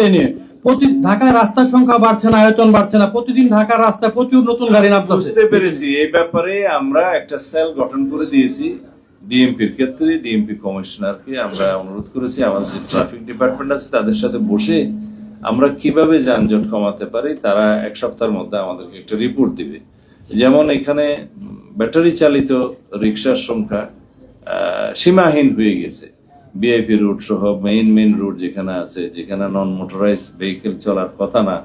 বিষয় নিয়ে ঢাকায় রাস্তার সংখ্যা বাড়ছে না, আয়তন বাড়ছে না, প্রতিদিন ঢাকার রাস্তায় প্রচুর নতুন গাড়ি নামছে। বুঝতে পেরেছি। এই ব্যাপারে আমরা একটা সেল গঠন করে দিয়েছি ডিএমপির ক্ষেত্রে। ডিএমপি কমিশনারকে আমরা অনুরোধ করেছি আমাদের যে ট্রাফিক ডিপার্টমেন্ট আছে তাদের সাথে বসে আমরা কিভাবে যানজট কমাতে পারি তারা এক সপ্তাহের মধ্যে আমাদেরকে একটা রিপোর্ট দিবে। যেমন এখানে ব্যাটারি চালিত রিক্সার সংখ্যা সীমাহীন হয়ে গেছে। বিআইপি রুট সহ মেইন রুট যেখানে আছে, যেখানে নন মোটরাইজ ভেহিকেল চলার কথা না,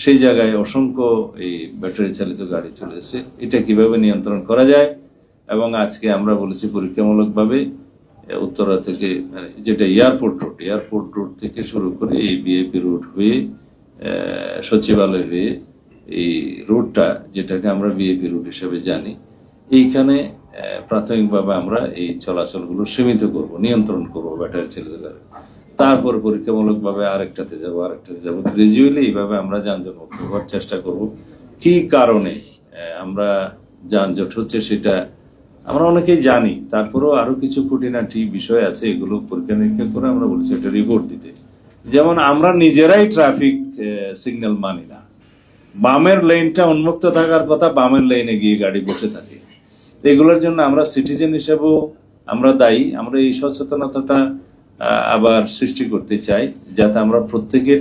সেই জায়গায় অসংখ্য এই ব্যাটারি চালিত গাড়ি চলেছে। এটা কিভাবে নিয়ন্ত্রণ করা যায়, এবং আজকে আমরা বলেছি পরীক্ষামূলকভাবে উত্তরা থেকে যেটা এয়ারপোর্ট রুট থেকে শুরু করে এই বিআইপি রুট হয়ে সচিবালয় হয়ে এই রুটটা, যেটাকে আমরা বিআইপি রুট হিসেবে জানি, এইখানে প্রাথমিকভাবে আমরা এই চলাচলগুলো সীমিত করব, নিয়ন্ত্রণ করব ব্যাটারি চালিত গাড়ি। তারপর পরীক্ষামূলকভাবে আরেকটাতে যাব গ্রাজুয়ালি এইভাবে আমরা যানজট মুক্ত হওয়ার চেষ্টা করব। কি কারণে আমরা যানজট হচ্ছে সেটা আমরা অনেকেই জানি, তারপরেও আরো কিছু খুঁটিনাটি বিষয় আছে, এগুলো পরীক্ষা নিরীক্ষা করে আমরা বলছি একটা রিপোর্ট দিতে। যেমন আমরা নিজেরাই ট্রাফিক সিগন্যাল মানি না, বামের লেনটা উন্মুক্ত থাকার কথা, বামের লেনে গিয়ে গাড়ি বসে থাকে। এগুলোর জন্য আমরা সিটিজেন হিসেবেও আমরা দায়ী। আমরা এই সচেতনতাটা আবার সৃষ্টি করতে চাই যাতে আমরা প্রত্যেকে